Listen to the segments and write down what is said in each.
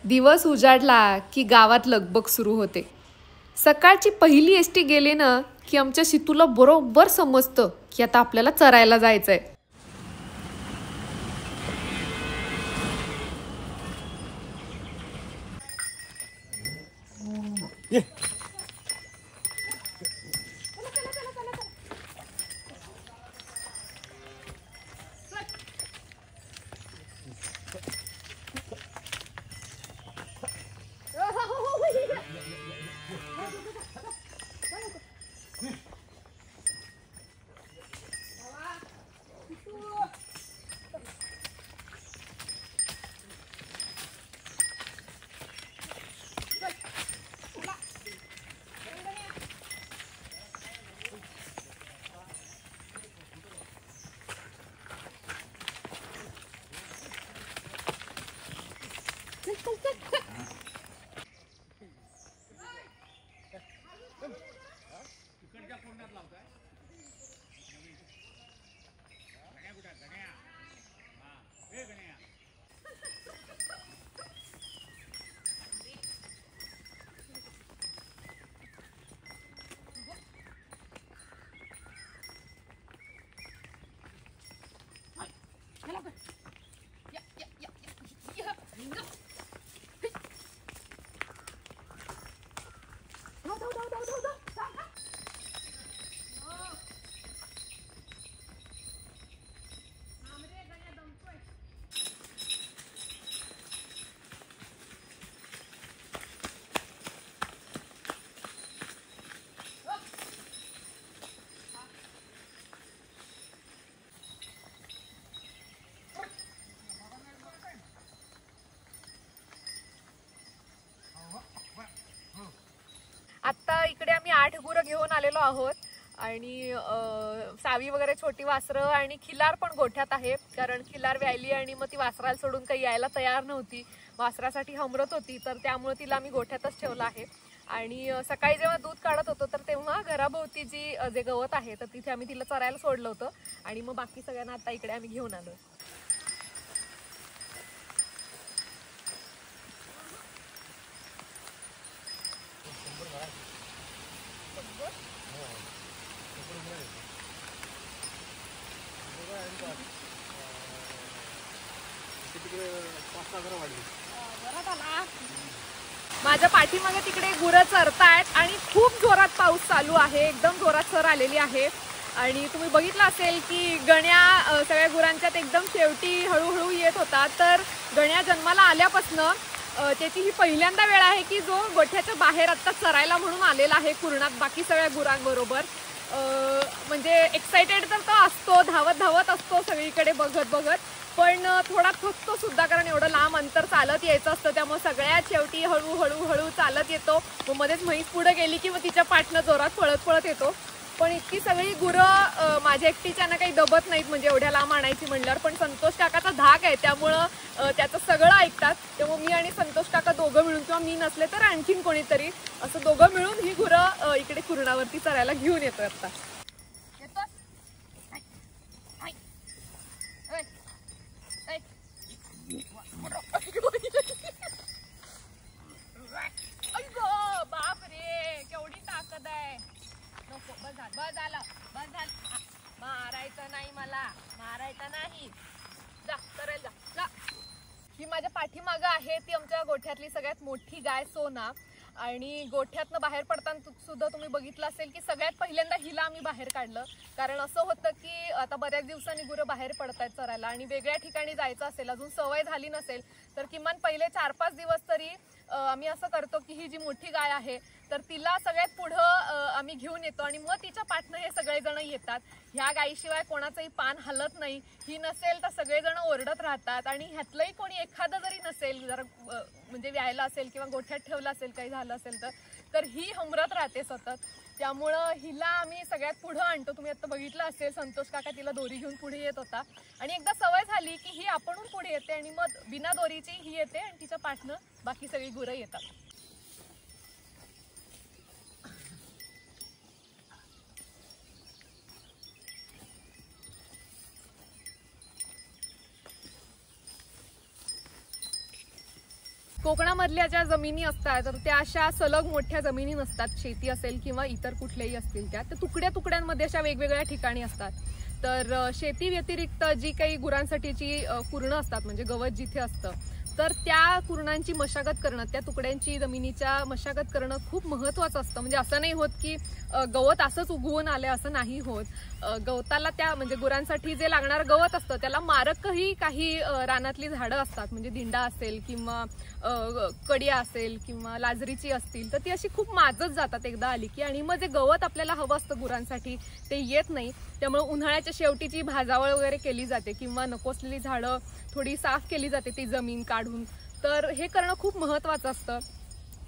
दिवस उजाडला की गावात लगबग सुरू होते. सकाळची पहिली एसटी गेली ना की आमच्या शितूला बरोबर समजतं की आता आपल्याला चरायला जायचंय. आता इकडे आम्ही 8 गुरं घेऊन आलेलो आहोत आणि सावी वगैरे छोटी वासरं आणि खिलार पण गोठ्यात आहे. कारण खिलार व्यायली आणि मग ती वासराला सोडून काही यायला तयार नव्हती, वासरासाठी हमरत होती, तर त्यामुळे तिला आम्ही गोठ्यातच ठेवलं आहे. आणि सकाळी जेव्हा दूध काढत होतो तर तेव्हा घराभोवती जे गवत आहे तर तिथे आम्ही तिला चरायला सोडलं होतं आणि मग बाकी सगळ्यांना आता इकडे आम्ही घेऊन आलो. माझ्या पाठीमागे तिकडे गुरं चरतायत आणि खूप जोरात पाऊस चालू आहे, एकदम जोरात सर आलेली आहे. आणि तुम्ही बघितलं असेल की गण्या सगळ्या गुरांच्यात एकदम शेवटी हळूहळू येत होता. तर गण्या जन्माला आल्यापासनं त्याची ही पहिल्यांदा वेळ आहे की जो गोठ्याच्या बाहेर आत्ता चरायला म्हणून आलेला आहे कुरणात बाकी सगळ्या गुरांबरोबर. म्हणजे एक्साइटेड तर तो असतो, धावत धावत असतो सगळीकडे बघत बघत, पण थोडा थकतो सुद्धा कारण एवढं लांब अंतर चालत यायचं असतं. त्यामुळे सगळ्यात शेवटी हळूहळू हळू चालत येतो. मग मध्येच म्हैस पुढे गेली की मग तिच्या पाठनं जोरात पळत पळत येतो. पण इतकी सगळी गुरं माझ्या एकटीच्यानं काही दबत नाहीत, म्हणजे एवढ्या लांब आणायची म्हणल्यावर. पण संतोष काकाचा धाक आहे त्यामुळं त्याचं सगळं ऐकतात. त्यामुळे मी आणि संतोष काका दोघं मिळून किंवा मी नसले तर आणखीन कोणीतरी असं दोघं मिळून ही गुरं इकडे कुरणावरती चरायला घेऊन येतो. आता बाप रे केवढी ताकद आहे. नको, बस झालं. मारायचं नाही, मला मारायचं नाही. जा करायला जा. ही माझ्या पाठीमागं आहे ती आमच्या गोठ्यातली सगळ्यात मोठी गाय सोना. आणि गोठ्यातनं बाहेर पडताना सुद्धा तुम्ही बघितलं असेल की सगळ्यात पहिल्यांदा हिला आम्ही बाहेर काढलं. कारण असं होतं की आता बऱ्याच दिवसांनी गुरं बाहेर पडतायत चरायला आणि वेगळ्या ठिकाणी जायचं असेल, अजून सवय झाली नसेल तर किमान पहिले 4-5 दिवस तरी आम्ही असं करतो की ही जी मोठी गाय आहे तर तिला सगळ्यात पुढं आम्ही घेऊन येतो आणि मग तिच्या पाठनं हे सगळेजण येतात. ह्या गायीशिवाय कोणाचंही पान हलत नाही. ही नसेल तर सगळेजण ओरडत राहतात आणि ह्यातलंही कोणी एखादं जरी नसेल, जरा म्हणजे व्यायला असेल किंवा गोठ्यात ठेवलं असेल, काही झालं असेल तर ही हमरत राहते सतत. त्यामुळं हिला आम्ही सगळ्यात पुढं आणतो. तुम्ही आता बघितलं असेल संतोष काका तिला दोरी घेऊन पुढे येत होता आणि एकदा सवय झाली की ही आपणहून पुढे येते आणि मग बिना दोरीची ही येते आणि तिच्या पाठनं बाकी सगळी गुरं येतात. कोकणामधल्या ज्या जमिनी असतात तर त्या अशा सलग मोठ्या जमिनी नसतात. शेती असेल किंवा इतर कुठल्याही असतील त्या तुकड्या तुकड्यांमध्ये अशा वेगवेगळ्या ठिकाणी असतात. तर शेती व्यतिरिक्त जी काही गुरांसाठीची कुरणं असतात म्हणजे गवत जिथे असतं तर त्या कुरणांची मशागत करणं, त्या तुकड्यांची जमिनीच्या मशागत करणं खूप महत्त्वाचं असतं. म्हणजे असं नाही होत की गवत असंच उगवून आलं असं नाही होत. गवताला त्या म्हणजे गुरांसाठी जे लागणारं गवत असतं त्याला मारकही काही रानातली झाडं असतात. म्हणजे दिंडा असेल किंवा कडिया असेल किंवा लाजरीची असतील तर ती अशी खूप माजत जातात एकदा आली की. आणि मग जे गवत आपल्याला हवं असतं गुरांसाठी ते येत नाही. त्यामुळे उन्हाळ्याच्या शेवटीची भाजावळ वगैरे केली जाते किंवा नको असलेली झाडं थोडी साफ केली जाते ती जमीन काढून. तर हे करणं खूप महत्त्वाचं असतं.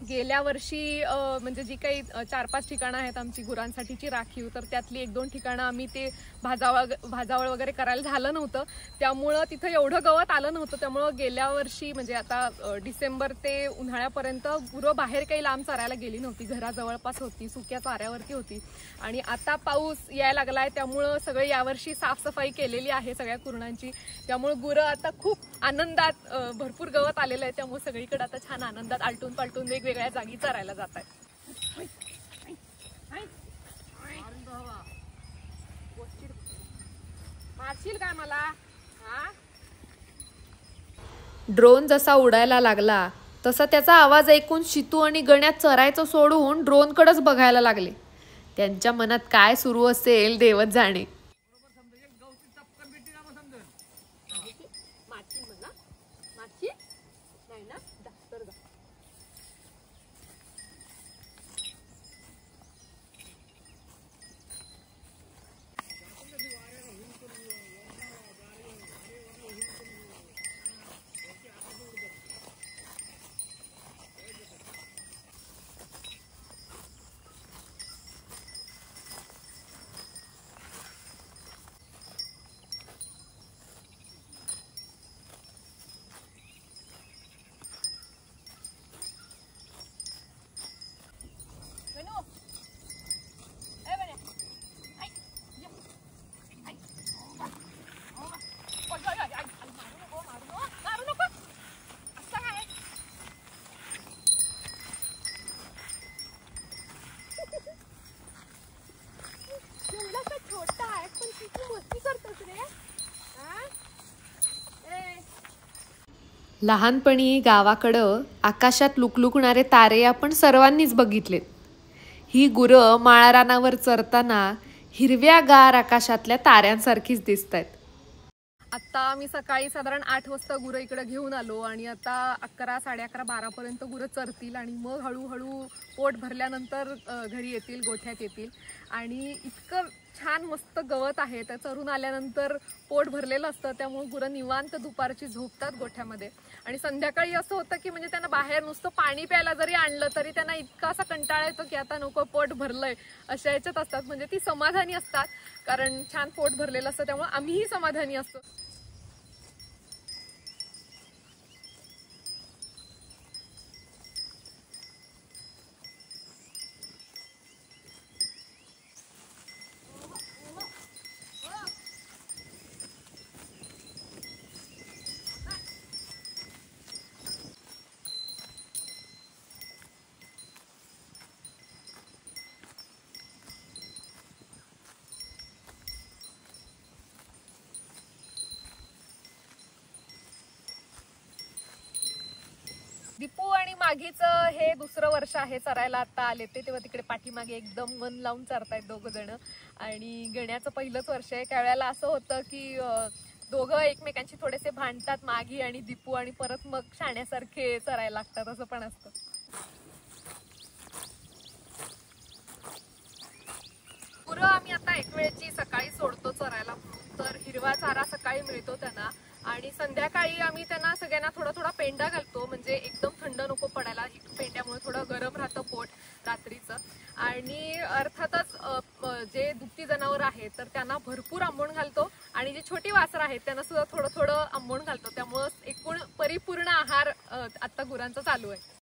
गेल्या वर्षी म्हणजे जी काही 4-5 ठिकाणं आहेत आमची गुरांसाठीची राखीव तर त्यातली 1-2 ठिकाणं आम्ही ते भाजावळ वगैरे करायला झालं नव्हतं. त्यामुळं तिथं एवढं गवत आलं नव्हतं. त्यामुळं गेल्या वर्षी म्हणजे आता डिसेंबर ते उन्हाळ्यापर्यंत गुरं बाहेर काही लांब चरायला गेली नव्हती. घराजवळपास होती, सुक्या चाऱ्यावरती होती. आणि आता पाऊस यायला लागलाय त्यामुळं सगळे यावर्षी साफसफाई केलेली आहे सगळ्या कुरणांची. त्यामुळे गुरं आता खूप आनंदात, भरपूर गवत आलेलं आहे त्यामुळे सगळीकडे आता छान आनंदात आलटून पालटून वेगवेगळ्या जागी चरायला जात आहेत. मारशील काय मला? ड्रोन जसा उडायला लागला तसा त्याचा आवाज ऐकून शितू आणि गण्या चरायचं सोडून ड्रोनकडेच बघायला लागले. त्यांच्या मनात काय सुरू असेल देवच जाणे. लहानपणी गावाकडं आकाशात लुकलुकणारे तारे आपण सर्वांनीच बघितलेत. ही गुरं माळरानावर चरताना हिरव्यागार आकाशातल्या ताऱ्यांसारखीच दिसतायत. आता मी सकाळी साधारण 8 वाजता गुरं इकडे घेऊन आलो आणि आता 11, 11:30, 12 पर्यंत गुरं चरतील आणि मग हळूहळू पोट भरल्यानंतर घरी येतील, गोठ्यात येतील. आणि इतकं छान मस्त गवत आहे तर चरून आल्यानंतर पोट भरलेलं असतं त्यामुळे गुरं निवांत दुपारची झोपतात गोठ्यामध्ये. आणि संध्याकाळी असं होतं की म्हणजे त्यांना बाहेर नुसतं पाणी प्यायला जरी आणलं तरी त्यांना इतका असा कंटाळा येतो की आता नको, पोट भरलंय अशा ह्याच्यात असतात. म्हणजे ती समाधानी असतात कारण छान पोट भरलेलं असतं त्यामुळे आम्हीही समाधानी असतो. दीपू आणि मागीचं हे दुसरं वर्ष आहे चरायला. आता आले ते तेव्हा तिकडे पाठीमागे एकदम मन लावून चरतायत दोघं जण. आणि गण्याचं पहिलंच वर्ष आहे. काही वेळेला असं होतं की दोघं एकमेकांशी थोडेसे भांडतात मागी आणि दीपू आणि परत मग शाण्यासारखे चरायला लागतात असं पण असतं. गुरं आम्ही आता एक वेळची सकाळी सोडतो चरायला तर हिरवा चारा सकाळी मिळतो त्यांना. आणि संध्याकाळी आम्ही त्यांना सगळ्यांना थोडा थोडा पेंडा घालतो म्हणजे एकदम थंड नको पडायला. पेंड्यामुळे थोडं गरम राहतं पोट रात्रीचं. आणि अर्थातच जे दुभती जनावर आहेत तर त्यांना भरपूर आंबवण घालतो आणि जे छोटी वासरं आहेत त्यांना सुद्धा थोडं थोडं आंबवण घालतो. त्यामुळं एकूण परिपूर्ण आहार आता गुरांचा चालू आहे.